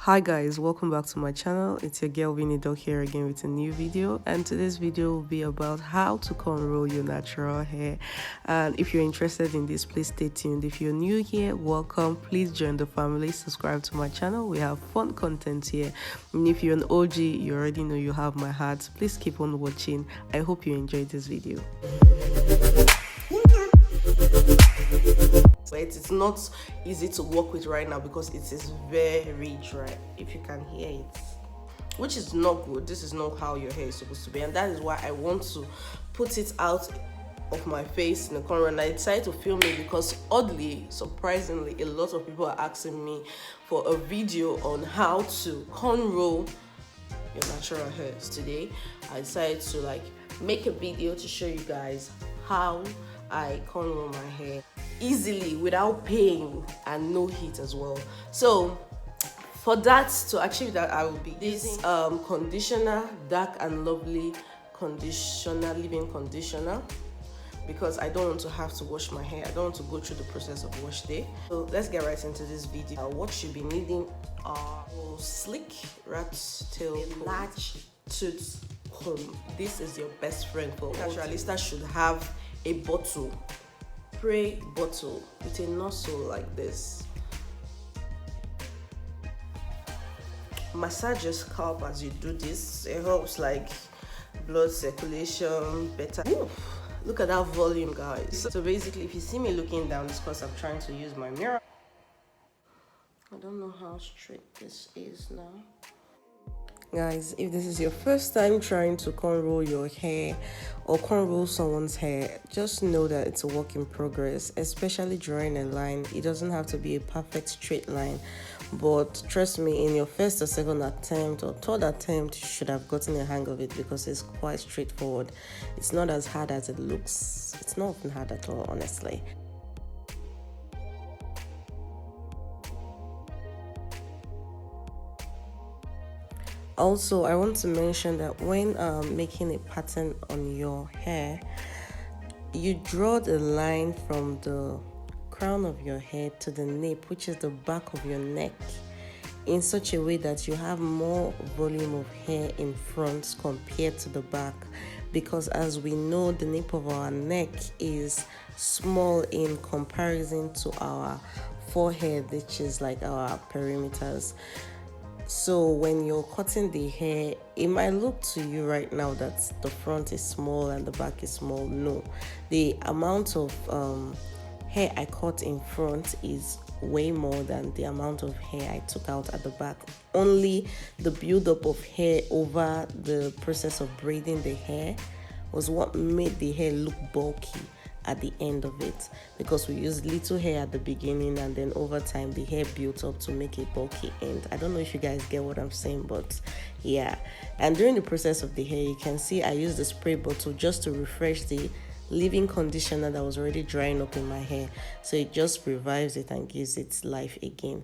Hi guys, welcome back to my channel. It's your girl Winnie Dog here again with a new video, and today's video will be about how to cornrow your natural hair. And if you're interested in this, please stay tuned. If you're new here, welcome. Please join the family, subscribe to my channel. We have fun content here, and if you're an OG, you already know you have my heart. Please keep on watching. I hope you enjoyed this video. But it's not easy to work with right now because it is very dry, if you can hear it, which is not good. This is not how your hair is supposed to be, and that is why I want to put it out of my face in the corner. And I decided to film it because oddly, surprisingly, a lot of people are asking me for a video on how to cornrow your natural hairs. Today I decided to make a video to show you guys how I cornrow my hair easily without pain and no heat as well. So for that, to achieve that, I will be using conditioner, Dark and Lovely conditioner, leave-in conditioner, because I don't want to have to wash my hair. I don't want to go through the process of wash day. So let's get right into this video. What you'll be needing are slick rat tail, large tooth comb. This is your best friend for naturalista. Should have a bottle, spray bottle with a nozzle like this. Massage your scalp as you do this. It helps blood circulation better. Ooh, look at that volume, guys. So basically, if you see me looking down, it's because I'm trying to use my mirror. I don't know how straight this is now. Guys, if this is your first time trying to cornrow your hair or cornrow someone's hair, just know that it's a work in progress, especially drawing a line. It doesn't have to be a perfect straight line, but trust me, in your first or second attempt or third attempt, you should have gotten a hang of it because it's quite straightforward. It's not as hard as it looks. It's not even hard at all, honestly. Also, I want to mention that when making a pattern on your hair, you draw the line from the crown of your head to the nape, which is the back of your neck, in such a way that you have more volume of hair in front compared to the back. Because as we know, the nape of our neck is small in comparison to our forehead, which is like our perimeters. So when you're cutting the hair, it might look to you right now that the front is small and the back is small. No, the amount of hair I cut in front is way more than the amount of hair I took out at the back. Only the buildup of hair over the process of braiding the hair was what made the hair look bulky at the end of it, because we used little hair at the beginning and then over time the hair built up to make a bulky end. I don't know if you guys get what I'm saying, but yeah. And during the process of the hair, you can see I used the spray bottle just to refresh the leave-in conditioner that was already drying up in my hair, so it just revives it and gives it life again.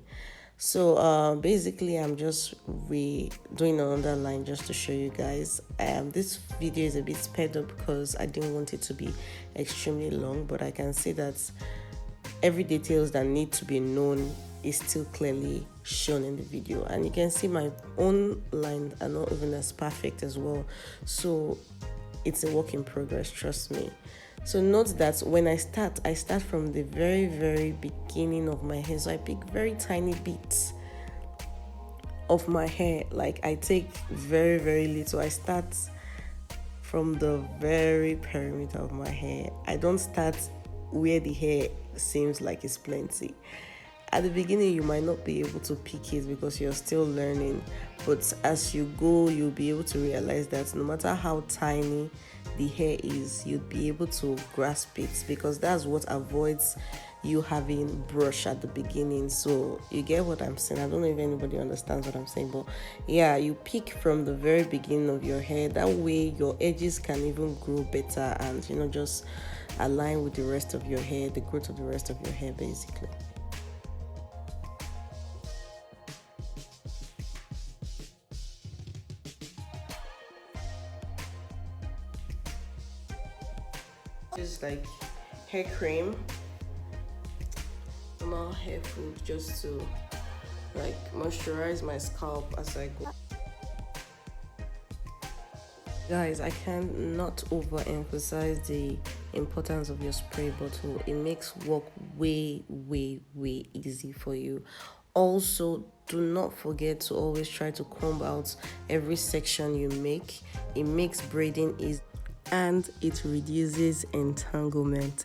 So basically, I'm just doing another line just to show you guys. This video is a bit sped up because I didn't want it to be extremely long, but I can see that every details that need to be known is still clearly shown in the video, and you can see my own lines are not even as perfect as well. So it's a work in progress, trust me. So note that when I start from the very beginning of my hair. So I pick very tiny bits of my hair. I take very little. I start from the very perimeter of my hair. I don't start where the hair seems like it's plenty. At the beginning, you might not be able to pick it because you're still learning, but as you go, you'll be able to realize that no matter how tiny the hair is, you'll be able to grasp it, because that's what avoids you having brush at the beginning. So you get what I'm saying? I don't know if anybody understands what I'm saying, but yeah, you pick from the very beginning of your hair. That way your edges can even grow better and just align with the rest of your hair, the growth of the rest of your hair basically. This is hair cream, normal hair food, just to like moisturize my scalp as I go. Guys, I cannot overemphasize the importance of your spray bottle. It makes work way easy for you. Also, do not forget to always try to comb out every section you make. It makes braiding easy and it reduces entanglement.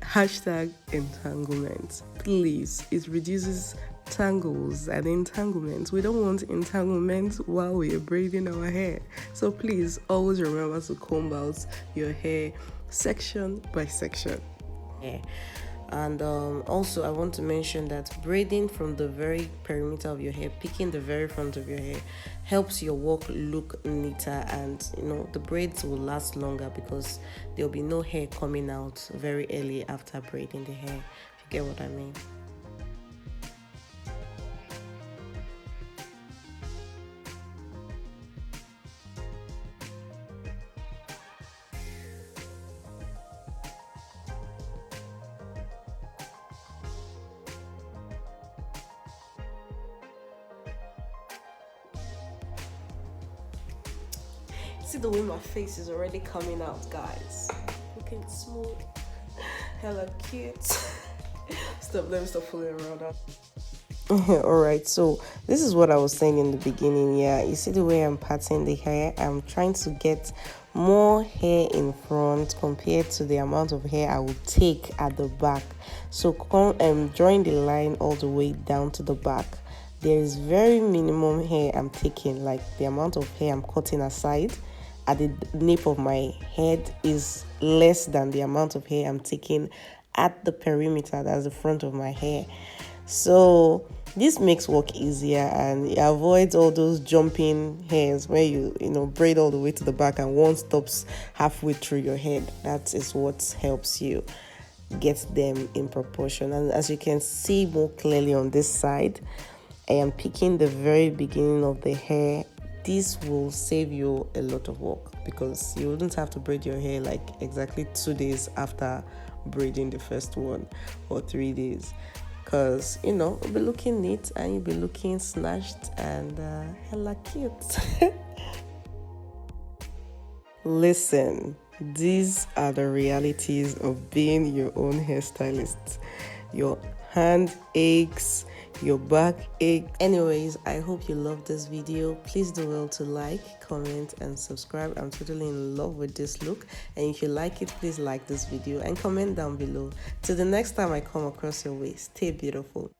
Hashtag entanglement. Please, it reduces tangles and entanglements. We don't want entanglements while we are braiding our hair. So please always remember to comb out your hair section by section. Yeah. And also, I want to mention that braiding from the very perimeter of your hair, picking the very front of your hair, helps your work look neater, and the braids will last longer because there'll be no hair coming out very early after braiding the hair. If you get what I mean. See the way my face is already coming out, guys. Looking smooth, hella cute. Let me stop fooling around. Alright, so this is what I was saying in the beginning. Yeah, you see the way I'm patting the hair. I'm trying to get more hair in front compared to the amount of hair I will take at the back. So drawing the line all the way down to the back. There is very minimum hair I'm taking, like the amount of hair I'm cutting aside at the nape of my head is less than the amount of hair I'm taking at the perimeter, that's the front of my hair. So this makes work easier and it avoids all those jumping hairs where you braid all the way to the back and one stops halfway through your head. That is what helps you get them in proportion. And as you can see more clearly on this side, I am picking the very beginning of the hair. This will save you a lot of work because you wouldn't have to braid your hair like exactly 2 days after braiding the first one or 3 days, because you'll be looking neat and you'll be looking snatched and hella cute. Listen, these are the realities of being your own hairstylist. Your hand aches, your back ache. Anyways, I hope you loved this video. Please do well to like, comment and subscribe. I'm totally in love with this look, and if you like it, please like this video and comment down below. Till the next time I come across your way, stay beautiful.